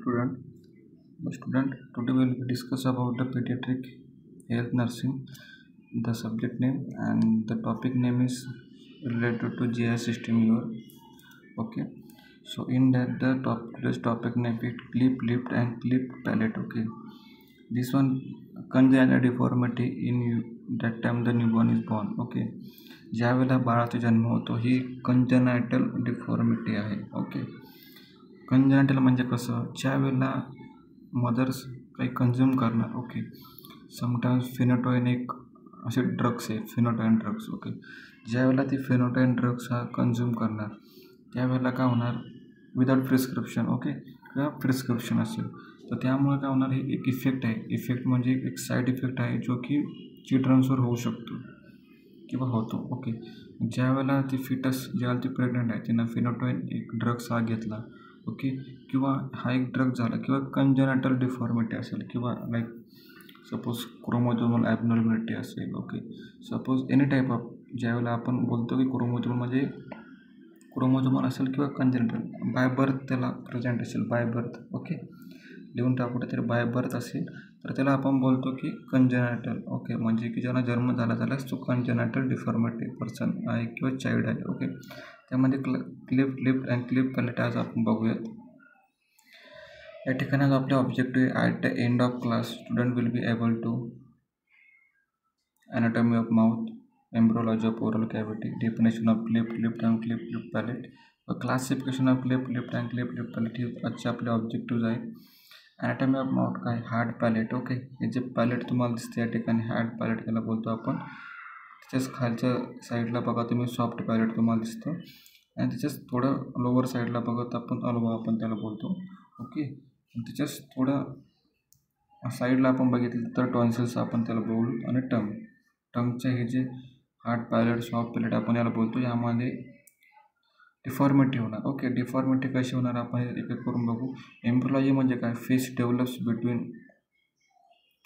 student. Today we will discuss about the pediatric health nursing, the subject name and the topic name is related to GI system your. Okay. So in that today's topic name is clip lift and clip palate. Okay. This one congenital deformity in that time the newborn is born. Okay. ज्या वेळेला बाळाचा जन्म होतो ही कंजनायटल deformity आहे. Okay. कंजनायटल म्हणजे कसं, ज्या वेळेला मदर्स काही कंझ्युम करणार. ओके. समटाईम्स फिनोटोनिक असे ड्रग्स आहे, फिनोटोइन ड्रग्स. ओके. ज्या वेळेला ती फिनोटोइन ड्रग्स हा कंझ्युम करणार त्यावेळेला काय होणार, विदाउट प्रिस्क्रिप्शन. ओके. किंवा प्रिस्क्रिप्शन असेल तर त्यामुळे काय होणार, हे एक इफेक्ट आहे. इफेक्ट म्हणजे एक साईड इफेक्ट आहे जो की चिल्ड्रन्सवर होऊ शकतो किंवा होतो. ओके. ज्या वेळेला ती फिटस, ज्यावेळेला ती प्रेग्नंट आहे, तिनं फिनोटोइन एक ड्रग्स हा घेतला. ओके. किंवा हा एक ड्रग झाला किंवा कंजनायटल डिफॉर्मिटी असेल किंवा लाईक सपोज क्रोमोझोमल ॲबनॉर्मॅलिटी असेल. Okay. Suppose any type of, ज्यावेळेला आपण बोलतो की क्रोमोझोमल म्हणजे क्रोमोझोमल असेल किंवा कंजनायटल बाय बर्थ त्याला प्रेझेंट असेल, बाय बर्थ. ओके. लिहून टाकू तर बाय बर्थ असेल तर त्याला आपण बोलतो की कंजनायटल. ओके. म्हणजे की ज्यांना जन्म झाला त्यालाच तो कंजनायटल डिफॉर्मिटी पर्सन आहे किंवा चाइल्ड आहे. ओके. त्यामध्ये cleft lip and cleft palate आज आपण बघूयात. या ठिकाणी आज आपले objective at the end of class student will be able to anatomy of mouth, embryology of oral cavity, definition of clip lift and clip lift palate, classification of clip lift and clip lift palate. हे आजचे आपले objective आहे. Anatomy of mouth काय, hard palate. Okay. हे जे palette तुम्हाला दिसते या ठिकाणी हार्ड पॅलेट त्याला बोलतो आपण. त्याच्याच खालच्या साईडला बघा तुम्ही सॉफ्ट पॅलेट तुम्हाला दिसतं आणि त्याच्याच थोडं लोअर साईडला बघत आपण अल्वा आपण त्याला बोलतो. ओके. त्याच्याच थोडं साईडला आपण बघितलं तर टॉन्सिल्स आपण त्याला बोलू आणि टंगचे हे जे हार्ड पॅलेट सॉफ्ट पॅलेट आपण याला बोलतो, यामध्ये डिफॉर्मिटी होणार. ओके. डिफॉर्मिटी कशी होणार आपण एक एक करून बघू. एम्ब्रियोलॉजी म्हणजे काय, face develops between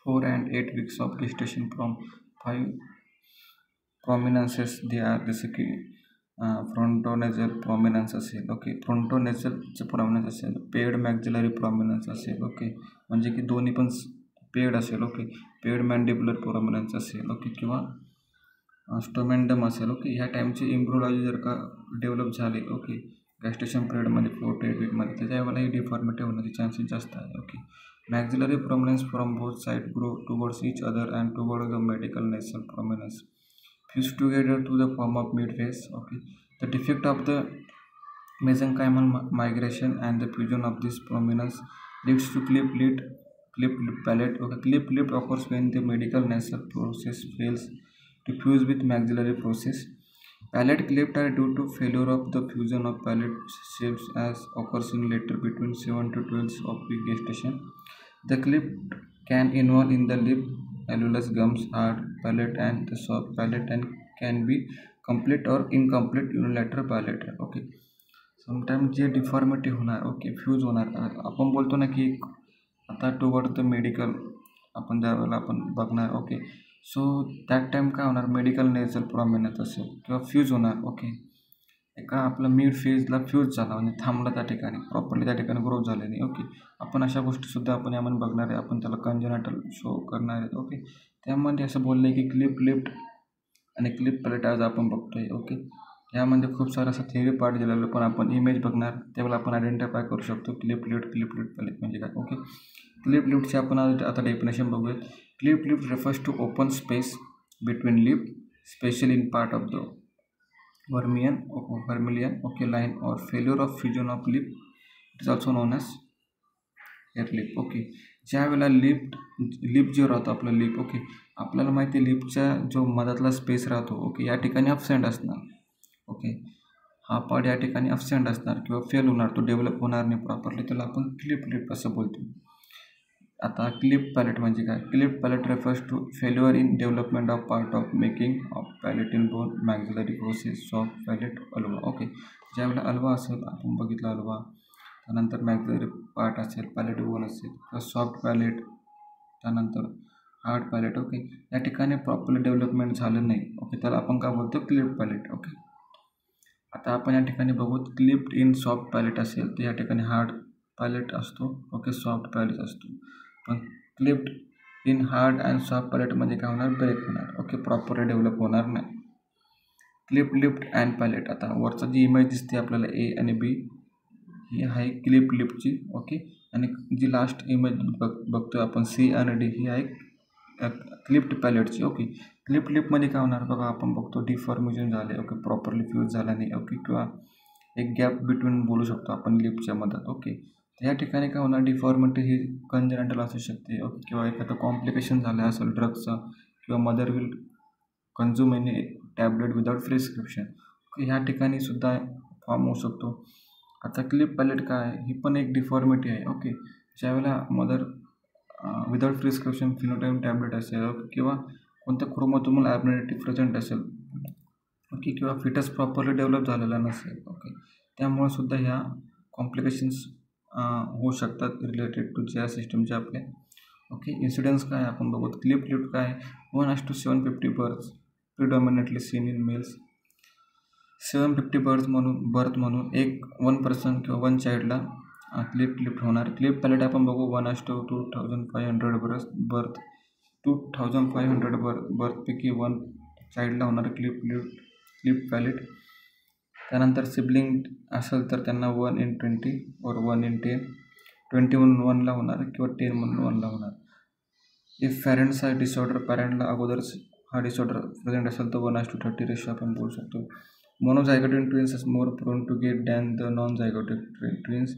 4 and 8 weeks of gestation from 5 prominences they are, जसं की फ्रंटोनेझल प्रॉमिनन्स असेल. ओके. फ्रंटोनेझलचं प्रॉमिनन्स असेल, पेड मॅक्झिलरी प्रॉमिनन्स असेल. ओके. म्हणजे की दोन्ही पण पेड असेल. ओके. पेड मॅन्डिब्युलर प्रॉमिनन्स असेल. ओके. किंवा स्टोमेंडम असेल. ओके. ह्या टाईमची एम्ब्रियोलॉजी जर का डेव्हलप झाली, ओके, गॅस्टेशन पिरियडमध्ये 4 to 8 weekमध्ये, तर त्यावेळेला ही डिफॉर्मिटी होण्याचे चान्सेस जास्त आहे. Okay. Maxillary prominence from both side grow towards each other and toward the medical nasal prominence fused together to the form of mid-face. Okay. The defect of the mesenchymal migration and the fusion of this prominence leads to clip lip palate. Okay. Clip lip occurs when the medial nasal process fails to fuse with maxillary process. Palate cleft are due to failure of the fusion of palate shapes as occurs in later between 7 to 12 of week gestation. The cleft can involve in the lip, alveolus, gums, hard palate and the soft palate and can be complete or incomplete unilateral palate. Okay. Sometimes जे deformity होणार, okay, fuse होणार, आपण बोलतो ना की आता toward the medical आपण ज्यावेळेला आपण बघणार. ओके. सो दॅट टाईम काय होणार, मेडिकल नेझल प्रॉमिनन्स असेल किंवा फ्यूज होणार. ओके. एका आपलं मिड फेजला फ्यूज झाला म्हणजे थांबला त्या ठिकाणी, प्रॉपरली त्या ठिकाणी ग्रोथ झाली नाही. ओके. आपण अशा गोष्टीसुद्धा आपण यामध्ये बघणार आहे, आपण त्याला कंजनायटल शो करणार आहेत. ओके. त्यामध्ये असं बोललं आहे की क्लिप लिफ्ट आणि क्लिप पॅलेट आज आपण बघतोय. ओके. यामध्ये खूप सारा असा थेअरी पार्ट दिलेलं, पण आपण इमेज बघणार त्यावेळेला आपण आयडेंटिफाय करू शकतो क्लिप लिफ्ट पॅलेट म्हणजे काय. ओके. क्लिप लिफ्टचे आपण आता डेफिनेशन बघूयात. Cleft lip refers to open space between lip, specially in part of the vermilion, okay, line or failure of fusion of lip. It is also known as hair lip. Okay. ज्या वेळेला lip जो राहतो आपला lip, okay, आपल्याला माहिती आहे लिपचा जो मधातला space राहतो, ओके, या ठिकाणी अबसेंट असणार. ओके. हा पार्ट या ठिकाणी अबसेंट असणार किंवा फेल होणार, तो डेव्हलप होणार नाही प्रॉपरली, त्याला आपण क्लिप लिप असं बोलतो. आता क्लिप पॅलेट म्हणजे काय, cleft palate refers to failure in development of part of making of palatine bone, maxillary process, soft palate, अल्वा. ओके. ज्यावेळेला अल्वा असेल, आपण बघितलं अल्वा, त्यानंतर मॅक्झिलरी पार्ट असेल, पॅलेट बोन असेल, किंवा सॉफ्ट पॅलेट, त्यानंतर हार्ड पॅलेट. ओके. या ठिकाणी प्रॉपरली डेव्हलपमेंट झालं नाही. ओके. त्याला आपण काय बोलतो, क्लिप पॅलेट. ओके. आता आपण या ठिकाणी बघू क्लिप्ड इन सॉफ्ट पॅलेट असेल तर या ठिकाणी हार्ड पॅलेट असतो, ओके, सॉफ्ट पॅलेट असतो. पण cleft in hard and soft पॅलेटमध्ये काय होणार, ब्रेक होणार, ओके, प्रॉपरली डेव्हलप होणार नाही. Cleft lip and palate. आता वरचा जी इमेज दिसते आपल्याला ए आणि बी, ही आहे क्लिप लिफ्टची, ओके, आणि जी लास्ट इमेज बघतोय आपण सी आणि डी, ही आहे क्लिप्ड पॅलेटची, ओके. क्लिप लिफ्टमध्ये काय होणार बघा, आपण बघतो डिफॉर्मेशन झाले, ओके, प्रॉपरली फ्यूज झाला नाही, ओके, किंवा एक गॅप बिटवीन बोलू शकतो आपण लिफ्टच्या मधात, ओके. तर या ठिकाणी काय होणार, डिफॉर्मिटी ही कंजेनिटल असू शकते, ओके, किंवा एखादं कॉम्प्लिकेशन झालं असेल ड्रगचं, किंवा mother will consume any tablet without prescription, ह्या ठिकाणी सुद्धा फॉर्म होऊ शकतो. आता क्लिप पॅलेट काय आहे, ही पण एक डिफॉर्मिटी आहे, ओके. ज्यावेळेला mother without prescription phenotype tablet असेल, ओके, किंवा कोणत्या क्रोमोसोमल ॲबनॉर्मॅलिटी प्रेझेंट असेल, ओके, किंवा फिटस प्रॉपरली डेव्हलप झालेला नसेल, ओके, त्यामुळे सुद्धा ह्या कॉम्प्लिकेशन्स होऊ शकतात रिलेटेड टू ज्या सिस्टमचे आपले, ओके. इन्सिडेन्स काय आपण बघू, क्लिप लिफ्ट काय 1:750 birth predominantly seen in males. 750 birth म्हणून 1 पर्सन किंवा 1 चाइल्डला क्लिप लिफ्ट होणार. क्लिप पॅलेट आपण बघू 1:2500 बर्थ 2500 बर्थपैकी 1 चाइल्डला होणार क्लिप पॅलेट. त्यानंतर सिबलिंग असेल तर त्यांना 1:20 और 1:10, 20 म्हणून 1ला होणार किंवा 10 म्हणून 1ला होणार. इफ पॅरेंट्स हा डिसऑर्डर, पॅरेंटला अगोदरच हा डिसऑर्डर प्रेझेंट असेल तर 1:30 रेशो आपण बोलू शकतो. Monozygotic twins is more prone to get than the nonzygotic twins.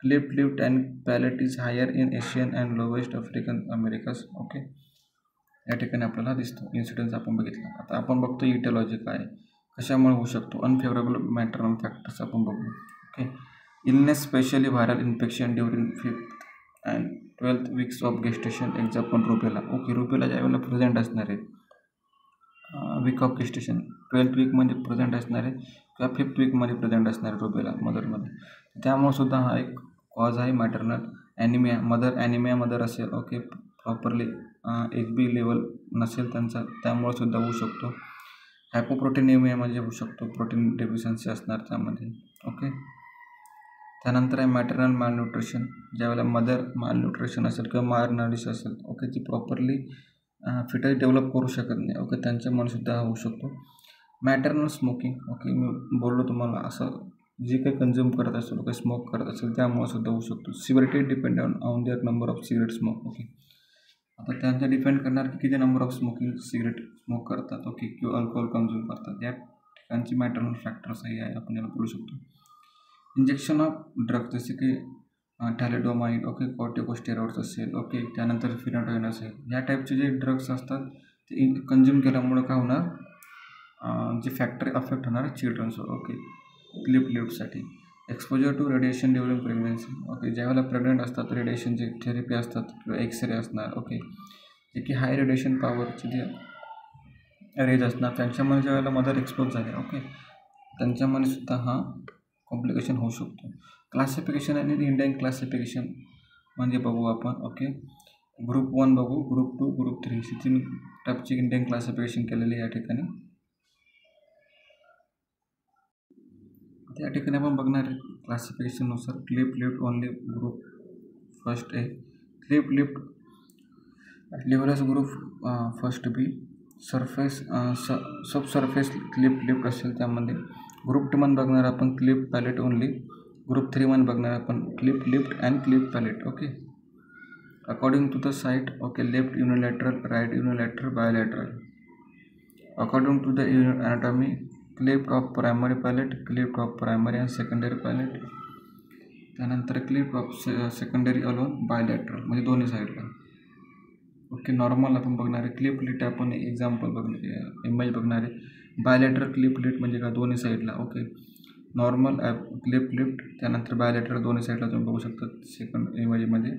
Cleft lip and palate is higher in Asian and lowest African Americas, okay. या ठिकाणी आपल्याला दिसतो इन्सिडेन्स आपण बघितला. आता आपण बघतो इटिओलॉजी काय कशामुळे होऊ शकतो. अनफेवरेबल मॅटर्नल फॅक्टर्स आपण बघू, okay. Illness specially viral infection during 5th and 12th weeks of gestation, example rubella, okay. Rubella ज्यावेळेला प्रेझेंट असणार आहे वीक ऑफ गेस्टेशन 12th वीकमध्ये प्रेझेंट असणार आहे किंवा 5th वीकमध्ये प्रेझेंट असणार आहे रुबेला मदरमध्ये, त्यामुळे सुद्धा हा एक कॉज आहे. मॅटर्नल ॲनिमिया, मदर असेल, ओके, प्रॉपरली HB लेवल नसेल त्यांचा, त्यामुळे सुद्धा होऊ शकतो. हायपोप्रोटीनेमिया म्हणजे होऊ शकतो, प्रोटीन डेफिशियन्सी असणार त्यामध्ये, ओके. त्यानंतर आहे मॅटर्नल मालन्यूट्रिशन, ज्यावेळेला मदर मालन्यूट्रिशन असेल किंवा मालनरिश असेल, ओके, ती प्रॉपरली फिटस डेव्हलप करू शकत नाही, ओके, त्यांच्यामुळे सुद्धा होऊ शकतो. मॅटर्नल स्मोकिंग, ओके, मी बोललो तुम्हाला असं जे काही कन्झ्युम करत असेल, काही स्मोक करत असेल त्यामुळे सुद्धा होऊ शकतो. Severity depend on their number of cigarette smoke, okay. आता त्यांच्या डिपेंड करणार की किती नंबर ऑफ सिगरेट स्मोक करतात, ओके, किंवा अल्कोहोल कन्झ्युम करतात, या ठिकाणची मॅटर्नल फॅक्टर्सही आहे आपण याला बोलू शकतो. इंजेक्शन ऑफ ड्रग जसे की थॅलिडोमाइड, ओके, कॉर्टिकोस्टेरॉइड्स असेल, ओके, त्यानंतर फिनोटाइन असेल, या टाईपचे जे ड्रग्स असतात ते कन्झ्युम केल्यामुळं काय होणार, जे फॅक्टर अफेक्ट होणार चिल्ड्रन्सवर, ओके. क्लिप लिफ्टसाठी exposure to radiation during pregnancy, okay, ज्यावेळेला प्रेग्नंट असतात रेडिएशनचे थेरपी असतात किंवा एक्सरे असणार, ओके, जे की हाय रेडिएशन पॉवरचे जे रेज असणार त्यांच्यामुळे ज्यावेळेला मदर एक्सपोज झाले, ओके, त्यांच्यामध्ये सुद्धा हा कॉम्प्लिकेशन होऊ शकतो. क्लासिफिकेशन आणि इंडियन क्लासिफिकेशन म्हणजे बघू आपण, ओके. ग्रुप 1 बघू, ग्रुप 2, ग्रुप 3 अशी 3 टाईपची इंडियन क्लासिफिकेशन केलेली या ठिकाणी. त्या ठिकाणी आपण बघणार आहे क्लासिफिकेशननुसार cleft lip only group first A, cleft lip लेवलस group first B, surface sub surface cleft lip असेल त्यामध्ये. ग्रुप 2 मध्ये बघणार आपण क्लिप पॅलेट ओनली. ग्रुप 3 मध्ये बघणार आपण cleft lip and cleft palate, okay. According to the site, okay, left unilateral, right unilateral, bilateral. According to the anatomy, cleft of primary palate, cleft of primary and secondary palate. त्यानंतर cleft of secondary alone, bilateral म्हणजे दोन्ही साईडला, okay. Normal आपण बघणार आहे cleft lip, आपण example बघणार image बघणार आहे. बायोलॅटरल क्लिप लिफ्ट म्हणजे का दोन्ही साईडला, ओके. नॉर्मल क्लिप लिफ्ट, त्यानंतर बायोलॅटरल दोन्ही साईडला तुम्ही बघू शकता सेकंड इमेजमध्ये,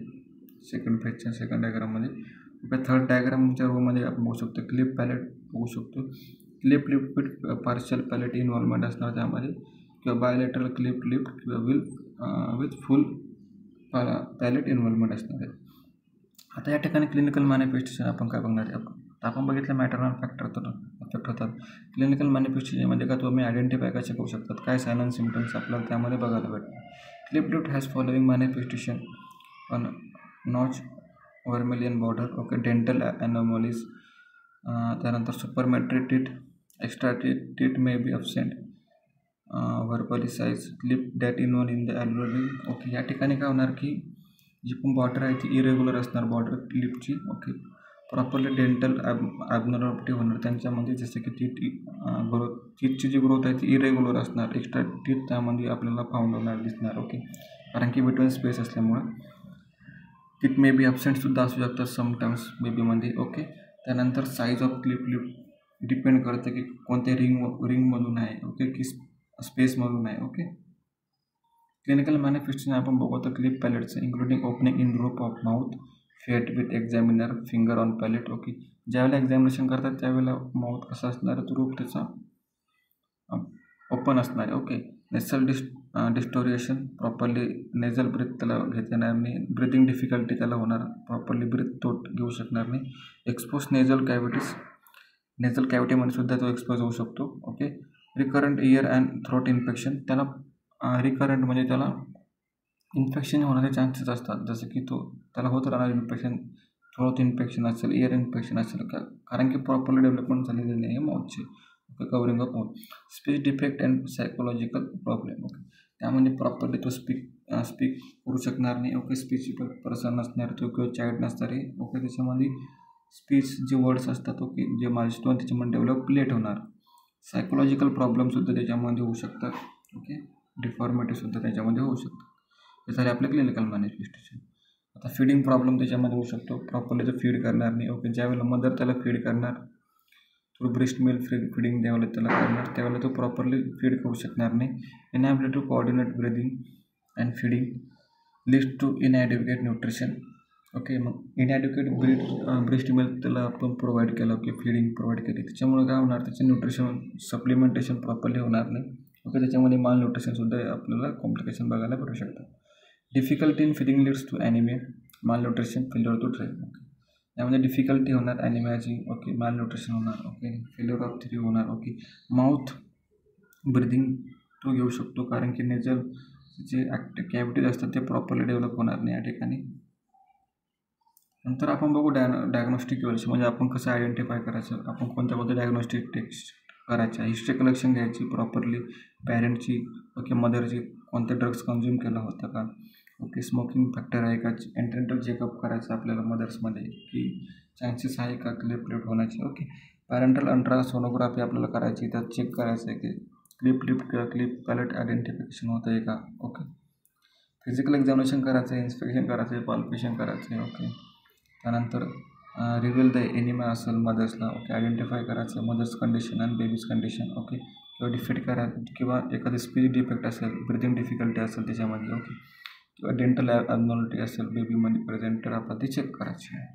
सेकंड फेजच्या सेकंड डायग्राममध्ये. थर्ड डायग्रामच्या रोमध्ये आपण बघू शकतो क्लिप पॅलेट बघू शकतो. Cleft lip with partial palate involvement असणार त्यामध्ये, किंवा बायोलॅटरल क्लिप लिफ्ट किंवा विथ फुल पॅलेट इन्व्हॉल्वमेंट असणार आहे. आता या ठिकाणी क्लिनिकल मॅनिफेस्टेशन आपण काय बघणार आहे, आपण बघितलं मॅटर्नल फॅक्टर तर अफेक्ट होतात. क्लिनिकल मॅनिफेस्टेशन म्हणजे का तुम्ही आयडेंटिफाय कसे करू शकतात, काय साइन अँड सिम्पटम्स आपल्याला त्यामध्ये बघायला भेटतात. Cleft lip has following manifestation on notch vermilion border, okay, dental anomalies, त्यानंतर supernumerary teeth, extra teeth may be absent, verbally size, cleft that in one in the alveoli, okay. या ठिकाणी काय होणार की जी पण बॉर्डर आहे ती इरेग्युलर असणार बॉर्डर क्लिपची, ओके. प्रॉपरली डेंटल ॲबनॉर्मॅलिटी होणार त्यांच्यामध्ये, जसं की टीथची जी ग्रोथ आहे ती इरेग्युलर असणार, एक्स्ट्रा टीथ त्यामध्ये आपल्याला फाउंड होणार दिसणार, ओके. कारण की बिटवीन स्पेस असल्यामुळं टीथ मे बी अब्सेंटसुद्धा असू शकतात समटाईम्स बेबीमध्ये, ओके. त्यानंतर साईज ऑफ क्लिप डिपेंड करतं की कोणत्या रिंगमधून आहे, ओके, की स्पेसमधून आहे, ओके. क्लिनिकल मॅनिफेस्टेशन आपण बघू तर क्लिप पॅलेटचं including opening in roof of mouth, felt with examiner, finger on palate, okay. ज्यावेळेला एक्झामिनेशन करतात त्यावेळेला माउथ कसा असणार आहे, तो रूप त्याचा ओपन असणार आहे, ओके. नेसल डिस्टोरिएशन, प्रॉपरली नेझल ब्रीथ त्याला घेता येणार नाही, ब्रिथिंग डिफिकल्टी त्याला होणार, प्रॉपरली ब्रीथ तो घेऊ शकणार नाही. एक्सपोज नेझल कॅव्हिटीमध्ये सुद्धा तो एक्सपोज होऊ शकतो, okay. Recurrent year and throat infection, त्याला रिकरंट म्हणजे त्याला इन्फेक्शन होण्याचे चान्सेस असतात, जसं की त्याला होत राहणार इन्फेक्शन, थ्रोट इन्फेक्शन असेल, इयर इन्फेक्शन असेल, कारण की प्रॉपरली डेव्हलपमेंट झालेली नाही आहे माउथची, okay. Covering of mouth, speech defect and psychological problem, okay. त्यामध्ये प्रॉपरली तो स्पीक करू शकणार नाही, ओके. स्पीच पर्सन नसणार तो किंवा चाइल्ड नसणार आहे, ओके. त्याच्यामध्ये स्पीच जे वर्ड्स असतात, ओके, जे माइलस्टोन त्याच्यामध्ये डेव्हलप लेट होणार. सायकोलॉजिकल प्रॉब्लेमसुद्धा त्याच्यामध्ये होऊ शकतात, ओके. डिफॉर्मिटीसुद्धा त्याच्यामध्ये होऊ शकतात. हे झाले आपले क्लिनिकल मॅनिफेस्टेशन. आता फीडिंग प्रॉब्लेम त्याच्यामध्ये होऊ शकतो, प्रॉपरली तो फीड करणार नाही, ओके. ज्यावेळेला मदर त्याला फीड करणार थ्रू ब्रेस्ट मिल्क फीडिंग ज्यावेळेला त्याला करणार त्यावेळेला तो प्रॉपरली फीड करू शकणार नाही. Inability to coordinate breathing and feeding leads to inadequate nutrition, okay. मग इनॲडिक्वेट ब्रेस्ट मिल्क त्याला आपण प्रोव्हाइड केलं, ओके, फीडिंग प्रोव्हाइड केली, त्याच्यामुळे काय होणार, त्याचे न्यूट्रिशन सप्लिमेंटेशन प्रॉपरली होणार नाही, ओके. त्याच्यामध्ये माल न्यूट्रिशनसुद्धा आपल्याला कॉम्प्लिकेशन बघायला भेटू शकतात. Difficulty in feeding leads to anaemia, mal nutrition, failure to thrive, okay. त्यामध्ये डिफिकल्टी होणार ॲनिमियाची, ओके. माल न्यूट्रिशन होणार, ओके. फेल्युअर ऑफ थ्राइव्ह होणार, ओके. माउथ ब्रिदिंग तो घेऊ शकतो, कारण की नेझल जे कॅव्हिटीज असतात ते प्रॉपरली डेव्हलप होणार नाही या ठिकाणी. नंतर आपण बघू डायग्नोस्टिक इव्हॅल्युएशन, म्हणजे आपण कसं आयडेंटिफाय करायचं, आपण कोणत्या डायग्नोस्टिक टेस्ट करायच्या, हिस्ट्री कलेक्शन घ्यायची प्रॉपरली पॅरेंटची, ओके, मदरची, कोणते ड्रग्स कन्झ्युम केला होता का, ओके. स्मोकिंग फॅक्टर आहे का, एंट्रेंटल चेकअप करायचं आपल्याला मदर्समध्ये की चान्सेस आहे का क्लिप लिफ्ट होण्याचे, ओके. पॅरेंटल अल्ट्रासोनोग्राफी आपल्याला करायची, त्यात चेक करायचं आहे की क्लिप लिफ्ट किंवा क्लिप पॅलेट आयडेंटिफिकेशन होतं आहे का, ओके. फिजिकल एक्झामिनेशन करायचं आहे, इन्स्पेक्शन करायचं आहे, पाल्पेशन करायचं आहे, ओके. त्यानंतर रिव्हील द एनिमा असेल मदर्सला, ओके, आयडेंटिफाय करायचं मदर्स कंडिशन आणि बेबीज कंडिशन, ओके. किंवा डिफीट करायचं, किंवा एखादी स्पीच डिफेक्ट असेल, ब्रिथिंग डिफिकल्टी असेल त्याच्यामध्ये, ओके, किंवा डेंटल ॲबनॉर्मॅलिटी असेल बेबीमध्ये प्रेझेंट, तर आपल्याला ती चेक करायची आहे.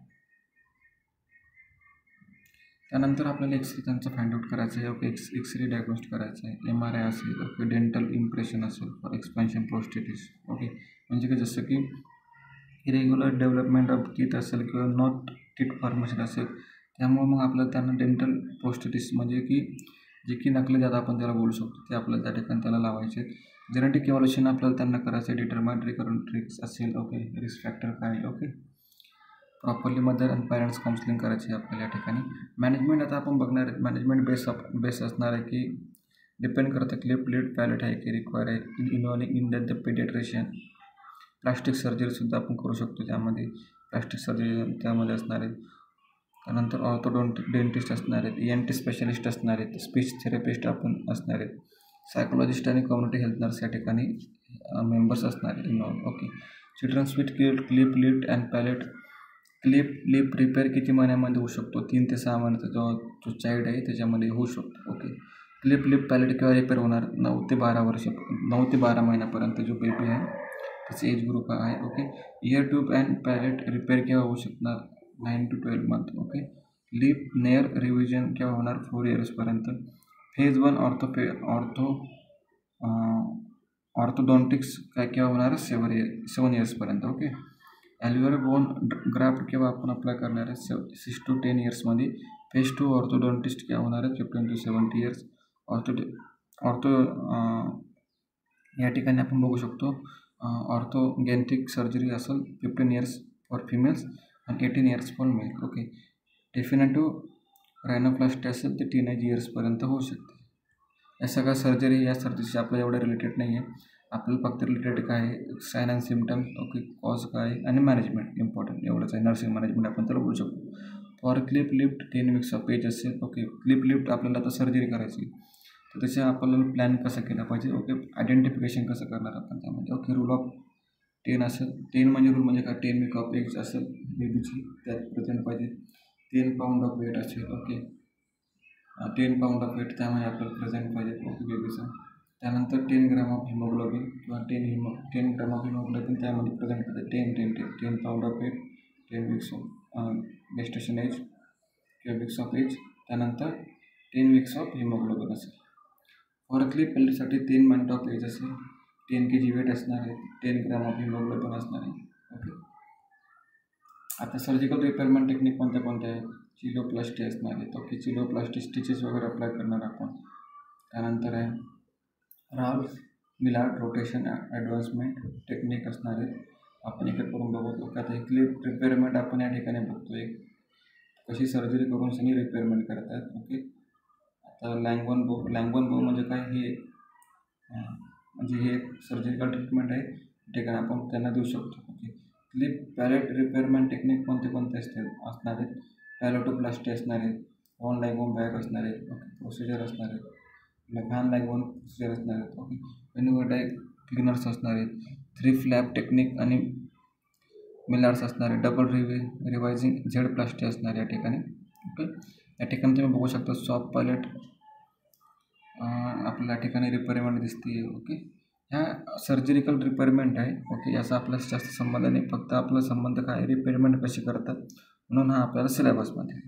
त्यानंतर आपल्याला एक्सरे त्यांचं फाइंड आउट करायचं आहे, ओके. एक्सरे डायग्नोस्ट करायचं आहे, MRI असेल, ओके, डेंटल इम्प्रेशन असेल फॉर एक्सपेन्शन प्रोस्टेटिस, ओके. म्हणजे की जसं की इरेग्युलर डेव्हलपमेंट ऑफ टीथ असेल किंवा नॉट टीथ फॉर्मेशन असेल, त्यामुळे मग आपल्याला त्यांना डेंटल प्रोस्टेटिस म्हणजे की जे की नकली दात आपण त्याला बोलू शकतो ते आपल्याला त्या ठिकाणी त्याला लावायचे. जेनेटिक इव्हॅल्युएशन आपल्याला त्यांना करायचं आहे, डिटर्माइंड रिकरंट रिस्क असेल, ओके, रिस्क फॅक्टर काय, okay. Properly mother and parents counselling करायची आहे आपल्याला या ठिकाणी. मॅनेजमेंट आता आपण बघणार आहे, मॅनेजमेंट बेस असणार आहे की डिपेंड करतं क्लिप लिड पॅलेट आहे की रिक्वायर आहे, involving in the paediatrician. Plastic सर्जरीसुद्धा आपण करू शकतो, त्यामध्ये प्लास्टिक सर्जरी त्यामध्ये असणार आहेत. त्यानंतर ऑर्थोडेंटिस्ट असणार आहेत, ENT स्पेशलिस्ट असणार आहेत, स्पीच थेरपिस्ट आपण असणार आहेत, सायकोलॉजिस्ट आणि कम्युनिटी हेल्थ नर्स या ठिकाणी मेंबर्स असणार आहेत involve, okay. Childrens with cleft lip and palate, cleft lip repair किती महिन्यामध्ये होऊ शकतो, 3 ते 6 महिन्याचा जो चाइल्ड आहे त्याच्यामध्ये होऊ शकतो, ओके. क्लिप लिप पॅलेट केव्हा रिपेअर होणार, 9 ते 12 महिन्यापर्यंत जो बेबी आहे त्याचे एज ग्रुप आहे, okay. Ear tube and palate repair केव्हा होऊ शकणार, 9 to 12 month, okay. Lip near revision केव्हा होणार, 4 इयर्सपर्यंत. फेज 1 ऑर्थोडॉन्टिक्स काय केव्हा होणार, 7 इयर्सपर्यंत, ओके. ॲल्व्हिओलर बोन ग्राफ्ट केव्हा आपण अप्लाय करणार आहे, 6 to 10 इयर्समध्ये. फेज 2 ऑर्थोडॉन्टिस्ट केव्हा होणार आहे, 15 to 70 इयर्स. ऑर्थो या ठिकाणी आपण बघू शकतो ऑर्थोगेंटिक सर्जरी असेल 15 इयर्स फॉर फिमेल्स आणि 18 इयर्स फॉर मेल. ओके. डेफिनेटिव्ह रायनोप्लास्टी असेल ते टीनेज इयर्सपर्यंत होऊ शकते. या सगळ्या सर्जरी या सर्जरीशी आपल्याला एवढं रिलेटेड नाही आहे. आपल्याला फक्त रिलेटेड काय आहे, sign and symptoms, okay, cause काय आहे आणि मॅनेजमेंट इम्पॉर्टंट एवढंच आहे. नर्सिंग मॅनेजमेंट आपण त्याला बोलू शकतो. For cleft lip 10 weeks of age असेल, ओके, क्लिप लिफ्ट आपल्याला आता सर्जरी करायची, तर त्याचे आपल्याला प्लॅन कसं केला पाहिजे, ओके, आयडेंटिफिकेशन कसं करणार आपण त्यामध्ये, ओके. रूल ऑफ 10 असेल, 10 म्हणजे रूल म्हणजे काय, 10 वीक ऑफ एज असेल बेबीची, त्यात प्रेझेंट पाहिजे. 10 पाऊंड ऑफ वेट असेल, ओके, 10 पाऊंड ऑफ वेट त्यामध्ये आपल्याला प्रेझेंट पाहिजे, ओके, बेबीचा. त्यानंतर 10 ग्रॅम ऑफ हिमोग्लोबिन किंवा 10 ग्रॅम ऑफ हिमोग्लोबिन त्यामध्ये प्रेझेंट पाहिजे. 10 pound of weight, 10 weeks of gestation age किंवा वीक्स ऑफ एज, त्यानंतर 10 वीक्स ऑफ हिमोग्लोबिन असेल. फॉर क्लिप पेल्टसाठी 10 मंथ ऑफ एज असेल, 10 kg वेट असणार आहे, 10 ग्रॅम ऑफ हिमोग्लोबिन असणार आहे, ओके. आता सर्जिकल रिपेअरमेंट टेक्निक कोणत्या कोणत्या आहेत, चिलोप्लास्टी असणार आहे, ओके, चिलोप्लास्टी स्टिचेस वगैरे अप्लाय करणार आपण. त्यानंतर आहे Ralph Maillard rotation advancement technique असणार आहे, आपण इकडे करून बघतो. आता हे क्लिप रिपेअरमेंट आपण या ठिकाणी बघतो, एक कशी सर्जरी करून सनी रिपेअरमेंट करतात, ओके. आता लँगवन बो म्हणजे काय, हे म्हणजे हे सर्जिकल ट्रीटमेंट आहे, ठिकाणी आपण त्यांना देऊ शकतो, ओके. क्लिप पॅलेट रिपेअरमेंट टेक्निक कोणते कोणते असणार आहेत, पॅलेटोप्लास्टी असणार आहे, वन लँगवन बॅग असणार आहे, ओके, प्रोसिजर असणार आहे, फॅन लँगवन प्रोसिजर असणार आहेत, ओके. वेन्युगोडाई क्लिनर्स असणार आहेत, 3 फ्लॅप टेक्निक आणि मिलार्स असणार आहे, डबल रिवायझिंग झेड प्लास्टी असणार या ठिकाणी, ओके. या ठिकाणी तुम्ही बघू शकता सॉफ्ट पॅलेट आपल्या या ठिकाणी रिपेअरमेंट दिसते, ओके. ह्या सर्जरिकल रिपेअरमेंट आहे, ओके. याचा आपल्याला जास्त संबंध नाही, फक्त आपला संबंध काय, रिपेअरमेंट कशी करतात म्हणून हा आपल्याला सिलेबसमध्ये.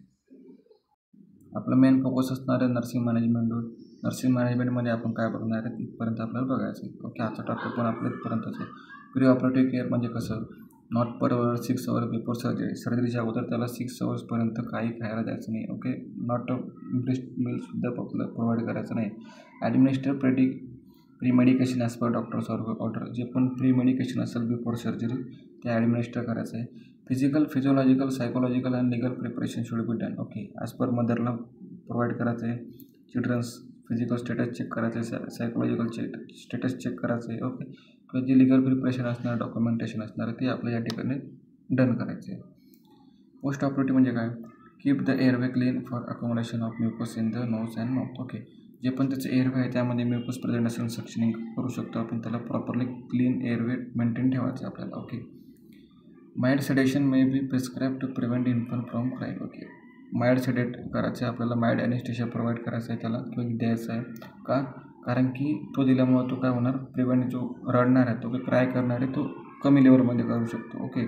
आपला मेन फोकस असणार आहे नर्सिंग मॅनेजमेंटवर. नर्सिंग मॅनेजमेंटमध्ये आपण काय बघणार आहे तिथपर्यंत आपल्याला बघायचं आहे, ओके. आजचा टॉपिक पण आपल्या इथपर्यंतच आहे. प्री ऑपरेटिव्ह केअर म्हणजे कसं, not per 6 hour before surgery, सर्जरीच्या अगोदर त्याला 6 आवर्सपर्यंत काही खायला द्यायचं नाही, ओके. नॉट ब्रेस्ट मिल्कसुद्धा प्रोव्हाइड करायचं नाही. Administer pre medication as per doctor's order, जे पण प्री मेडिकेशन असेल बिफोर सर्जरी ते ॲडमिनिस्टर करायचं आहे. Physical, physiological, psychological and legal preparation should be done, okay. As per मदरला प्रोव्हाइड करायचं आहे. चिल्ड्रन्स फिजिकल स्टेटस चेक करायचं आहे, सायकोलॉजिकल स्टेटस चेक करायचं आहे, ओके. किंवा जे लिगल प्रिपरेशन असणार, डॉक्युमेंटेशन असणार ते आपल्या या ठिकाणी डन करायचे आहे. पोस्ट ऑपरेटिव्ह म्हणजे काय, keep the airway clean for accommodation of mucus in the nose and mouth, okay. जे पण त्याचं एअरवे आहे त्यामध्ये म्युकस प्रेझेंट असेल सक्शनिंग करू शकतो आपण, त्याला प्रॉपरली क्लीन एअरवे मेंटेन ठेवायचं आहे आपल्याला, okay. Mild sedation may be prescribe to prevent infant from crying, okay. Mild sedate करायचं आहे आपल्याला, माइल्ड ॲनेस्थेशिया प्रोव्हाइड करायचं आहे त्याला किंवा द्यायचं आहे का, कारण की तो दिल्यामुळं तो काय होणार, प्रिव्हेंट जो रडणार आहे तो क्राय करणार आहे तो कमी लेवलमध्ये करू शकतो, ओके.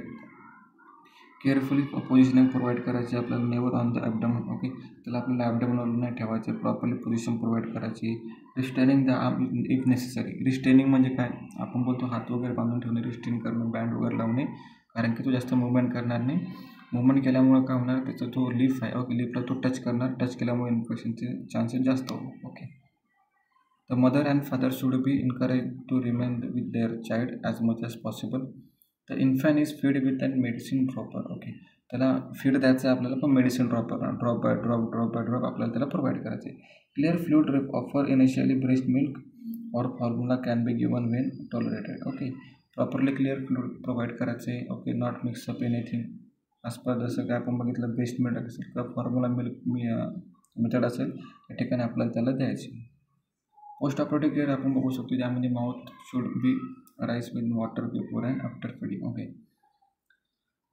केअरफुली पोझिशनिंग प्रोव्हाइड करायची आपल्याला, नेवर ऑन द ॲबडमन, ओके. त्याला आपल्याला ॲबडमनवर नाही ठेवायचे, प्रॉपरली पोझिशन प्रोव्हाइड करायची. Retaining the arm if necessary, retaining म्हणजे काय, आपण बोलतो हात वगैरे बांधून ठेवणे, रिस्टेन करणं, बँड वगैरे लावणे, कारण की तो जास्त मुवमेंट करणार नाही. मुवमेंट केल्यामुळं काय होणार, त्याचा जो लिफ आहे, ओके, लिफला तो टच करणार, टच केल्यामुळे इन्फेक्शनचे चान्सेस जास्त होणार, okay. The mother and father should be encourage to remain with their child as much as possible. The infant is feed with and medicine proper, okay. त्याला feed द्यायचं आहे आपल्याला, पण मेडिसिन ड्रॉप बाय ड्रॉप आपल्याला त्याला provide करायचे. Clear fluid offer initially breast milk or formula can be given when tolerated, okay. Properly clear fluid provide करायचे, okay. Not mix up anything as per, जसं काय आपण बघितलं ब्रेस्ट मिल्क असेल किंवा फॉर्म्युला मिल्क मेथड असेल या ठिकाणी आपल्याला त्याला द्यायची. पोस्ट ऑपरेटिव्ह केअर आपण बघू शकतो, ज्यामध्ये mouth should be rinse with water before and after feeding, okay.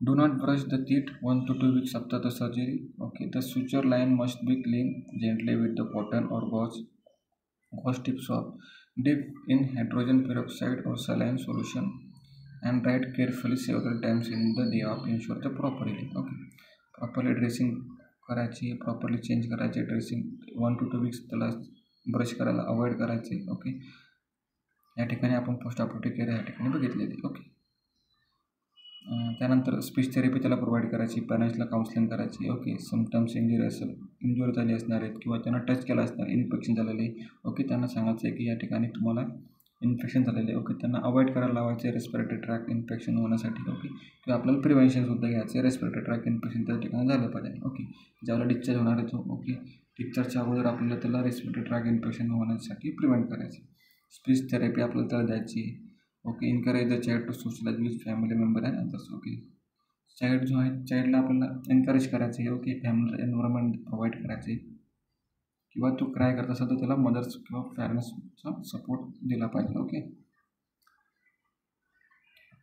Do not brush the teeth 1 to 2 weeks after the surgery, okay. The suture line must be clean gently with the cotton or gauze tip swab. Dip in hydrogen peroxide or saline solution and right carefully several times in the day of ensure the proper healing, okay. Properly dressing करायची, properly change करायची dressing, 1 to 2 weeks त्याला brush करायला avoid करायचे, okay. या ठिकाणी आपण post operative care या ठिकाणी बघितलेली, ओके. त्यानंतर स्पीच थेरपी त्याला प्रोव्हाइड करायची, पॅरेंट्सला काउन्सिलिंग करायची, ओके. समटाईम्स इंजुरी झाली असणार आहेत किंवा त्यांना टच केला असणार, इन्फेक्शन झालेलं आहे, ओके. त्यांना सांगायचं आहे की या ठिकाणी तुम्हाला इन्फेक्शन झालेले ओके त्यांना अवॉइड करायला लावायचे रेस्पिरेटरी ट्रॅक इन्फेक्शन होण्यासाठी ओके किंवा आपल्याला प्रिव्हेन्शनसुद्धा घ्यायचं रेस्पिरेटरी ट्रॅक इन्फेक्शन त्या ठिकाणी झालं पाहिजे ओके ज्यावेळेला डिस्चार्ज होणार आहे तो ओके डिस्चार्जच्या अगोदर आपल्याला त्याला रेस्पिरेटरी ट्रॅक इन्फेक्शन होण्यासाठी प्रिव्हेंट करायचं स्पीच थेरपी आपल्याला त्याला द्यायची okay encourage the child to socialise with family member and others okay child जो आहे चाइल्डला आपल्याला एनकरेज करायचं आहे ओके फॅमिली एन्व्हायरमेंट प्रोव्हाइड करायचं आहे किंवा तो क्राय करत असेल तर त्याला मदर्स किंवा पॅरेंट्सचा सपोर्ट दिला पाहिजे ओके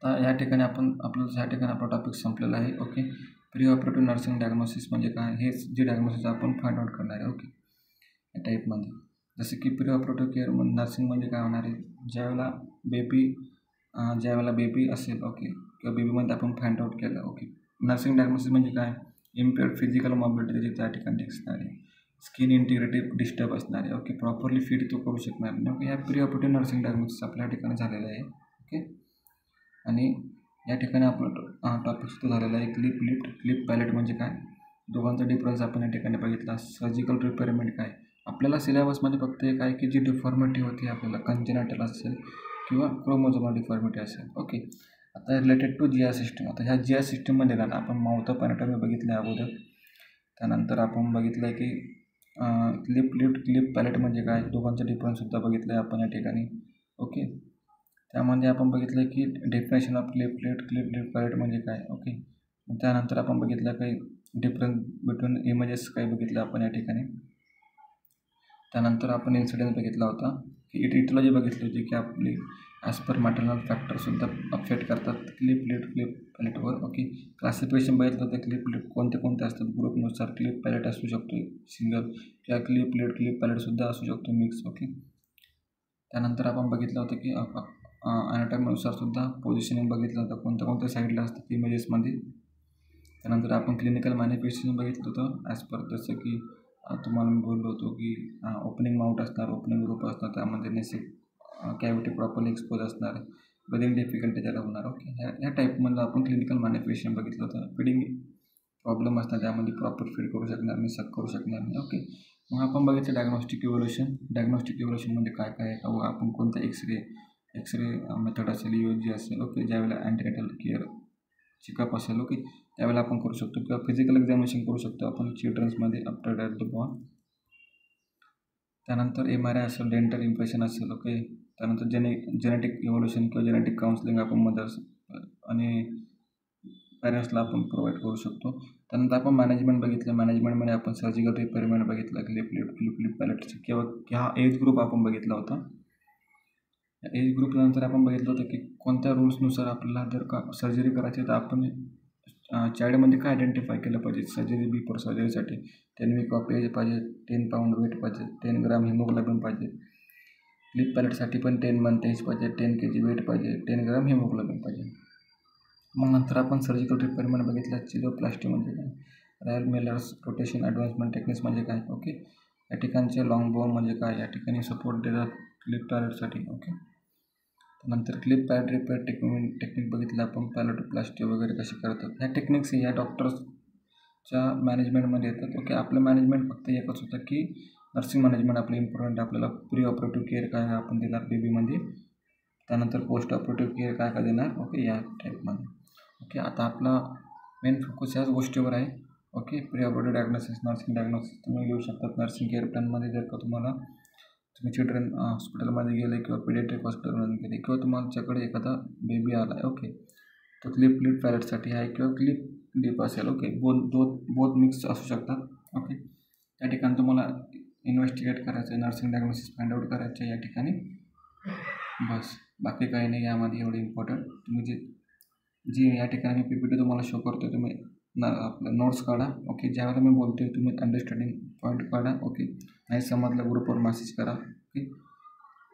आता या ठिकाणी आपला टॉपिक संपलेला आहे okay pre operative nursing diagnosis म्हणजे काय हेच जे डायग्नोसिस आपण फाइंड आउट करणार आहे ओके या टाईपमध्ये जसं की प्री ऑपरेटिव्ह केअर नर्सिंग म्हणजे काय होणार आहे ज्यावेळेला बेबी असेल ओके किंवा बेबीमध्ये आपण फाइंड आउट केलं ओके नर्सिंग डायग्नोसिस म्हणजे काय इम्पेअर्ड फिजिकल मॉबिलिटी त्याची त्या ठिकाणी दिसणार आहे स्किन इंटिग्रिटी डिस्टर्ब असणार आहे ओके प्रॉपरली फीड तो करू शकणार नाही ओके ह्या प्री ऑपरेटिव्ह नर्सिंग डायग्नोसिस आपल्या ठिकाणी झालेलं आहे ओके आणि या ठिकाणी आपलं टॉपिक सुद्धा झालेला आहे क्लिप पॅलेट म्हणजे काय दोघांचा डिफरन्स आपण या ठिकाणी बघितला सर्जिकल रिपेअरमेंट काय आपल्याला सिलेबसमध्ये फक्त एक आहे की जी डिफॉर्मिटी होती आपल्याला कंजेनाटल असेल किंवा क्रोमोझोमल डिफॉर्मिटी असेल ओके आता रिलेटेड टू GI सिस्टम आता ह्या GI सिस्टममध्ये ना आपण माउथ ऑफ अॅनाटॉमी बघितलं आहे अगोदर त्यानंतर आपण बघितलं आहे की क्लिप पॅलेट म्हणजे काय दोघांचा डिफरन्ससुद्धा बघितलं आहे आपण या ठिकाणी ओके त्यामध्ये आपण बघितलं आहे की डेफिनेशन ऑफ क्लिप पॅलेट म्हणजे काय ओके त्यानंतर आपण बघितलं काही डिफरन्स बिटवीन इमेजेस काही बघितलं आपण या ठिकाणी त्यानंतर आपण इन्सिडेंट बघितला होता की इटिओलॉजी बघितली होती की आपली ॲज पर मॅटर्नल फॅक्टरसुद्धा अफेक्ट करतात क्लिप पॅलेटवर ओके क्लासिफिकेशन बघितलं होतं क्लिप कोणते असतात ग्रुपनुसार क्लिप पॅलेट असू शकतो सिंगल किंवा क्लिप पॅलेटसुद्धा असू शकतो मिक्स ओके त्यानंतर आपण बघितलं होतं की ॲनाटॉमीनुसारसुद्धा पोझिशनिंग बघितलं होतं कोणत्या साईडला असतात इमेजेसमध्ये त्यानंतर आपण क्लिनिकल मॅनिफेस्टेशन बघितलं होतं ॲज पर जसं की तुम्हाला मी बोललो होतो की ओपनिंग माउट असणार ओपनिंग ग्रुप असणार त्यामध्ये नेसिक कॅव्हिटी प्रॉपरली एक्सपोज असणार ब्रीदिंग डिफिकल्टी त्याला होणार ओके ह्या टाईपमधलं आपण क्लिनिकल मॅनिफेस्टेशन बघितलं होतं फिडिंग प्रॉब्लेम असणार त्यामध्ये प्रॉपर फीड करू शकणार नाही सक करू शकणार नाही ओके मग आपण बघितलं डायग्नॉस्टिक इव्होल्युशनमध्ये काय काय आहे आपण कोणता एक्सरे मेथड असेल USG असेल ओके ज्यावेळेला अँटीनेटल केअर चेकअप असेल ओके त्यावेळेला आपण करू शकतो किंवा फिजिकल एक्झामिनेशन करू शकतो आपण चिल्ड्रन्समध्ये आफ्टर डेट द बॉर्न त्यानंतर MRI असेल डेंटल इम्प्रेशन असेल ओके त्यानंतर जेनेटिक इव्होल्युशन किंवा जेनेटिक काउन्सिलिंग आपण मदर्स आणि पॅरेंट्सला आपण प्रोव्हाइड करू शकतो त्यानंतर आपण मॅनेजमेंट बघितलं मॅनेजमेंटमध्ये आपण सर्जिकल रिपेअरमेंट बघितलं क्लिप पॅलेटचं किंवा ह्या एज ग्रुप आपण बघितला होता एज ग्रुपनंतर आपण बघितलं होतं की कोणत्या रूल्सनुसार आपल्याला जर का सर्जरी करायची तर आपण चाइल्डमध्ये काय आयडेंटिफाय केलं पाहिजे सर्जरी बिफोर सर्जरीसाठी 10 वीक ऑफ एज पाहिजे 10 पाऊंड वेट पाहिजे 10 ग्राम हिमोग्लोबिन पाहिजे क्लिप पॅलेटसाठी पण 10 मंथ एज पाहिजे 10 kg वेट पाहिजे 10 ग्राम हिमोग्लोबिन पाहिजे मग नंतर आपण सर्जिकल रिपेअरमेंट बघितलं चिलोप्लास्टी म्हणजे काय रायल मेलर्स रोटेशन ॲडव्हान्समेंट टेक्निक्स म्हणजे काय ओके या ठिकाणचे लॉंग बोन म्हणजे काय या ठिकाणी सपोर्ट देतात क्लिप पॅलेटसाठी ओके नंतर क्लिप पॅलेट रिपेअर टेक्निक बघितलं आपण पॅलेटोप्लास्टी वगैरे कशी करतात ह्या टेक्निक्स या डॉक्टर्सच्या मॅनेजमेंटमध्ये येतात ओके आपलं मॅनेजमेंट फक्त एकच होतं की नर्सिंग मॅनेजमेंट आपलं इम्पॉर्टंट आपल्याला प्री ऑपरेटिव्ह केअर काय आपण देणार बेबीमध्ये त्यानंतर पोस्ट ऑपरेटिव्ह केअर काय देणार ओके या टाईपमध्ये ओके आता आपला मेन फोकस याच गोष्टीवर आहे okay pre operative diagnosis nursing diagnosis तुम्ही घेऊ शकतात नर्सिंग केअर प्लॅनमध्ये जर का तुम्ही चिल्ड्रन हॉस्पिटलमध्ये गेले किंवा पिडियाट्रिक हॉस्पिटलमध्ये गेले किंवा तुमच्याकडे एखादा बेबी आला आहे ओके तो क्लिप पॅलेटसाठी आहे किंवा क्लिप असेल ओके बोथ मिक्स असू शकतात ओके त्या ठिकाणी तुम्हाला इन्व्हेस्टिगेट करायचं आहे नर्सिंग डायग्नोसिस फाइंड आउट करायचं आहे या ठिकाणी बस बाकी काही नाही यामध्ये एवढं इम्पॉर्टंट तुम्ही जी या ठिकाणी मी PPT तुम्हाला शो करतो तुम्ही आपलं नोट्स काढा ओके ज्यावेळेला मी बोलतो तुम्ही अंडरस्टँडिंग पॉईंट काढा ओके नाही समजलं ग्रुपवर मेसेज करा ओके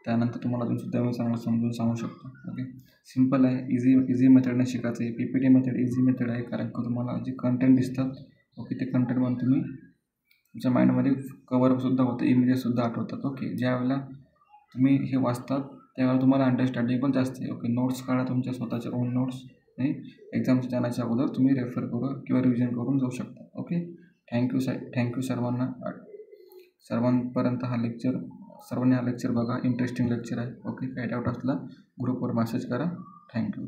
त्यानंतर तुम्हाला अजूनसुद्धा मी चांगलं समजून सांगू शकतो ओके सिम्पल आहे इझी मेथडने शिकायचं आहे PPT मेथड इझी मेथड आहे कारण का तुम्हाला जे कंटेंट दिसतात ओके ते कंटेंटमध्ये तुम्ही तुमच्या माइंडमध्ये कवरसुद्धा होतं इमेजेससुद्धा आठवतात ओके ज्यावेळेला तुम्ही हे वाचतात त्यावेळेला तुम्हाला अंडरस्टँडिंग पण जास्त आहे ओके नोट्स काढा तुमच्या स्वतःच्या ओन नोट्स आणि एक्झामच्या जाण्याच्या अगोदर तुम्ही रेफर करू किंवा रिव्हिजन करून जाऊ शकता ओके थँक्यू सर्वांना सर्वांपर्यंत हा लेक्चर सर्वांनी हा लेक्चर बघा, इंटरेस्टिंग लेक्चर आहे. ओके, काही डाऊट असला ग्रुपवर मेसेज करा. थँक्यू.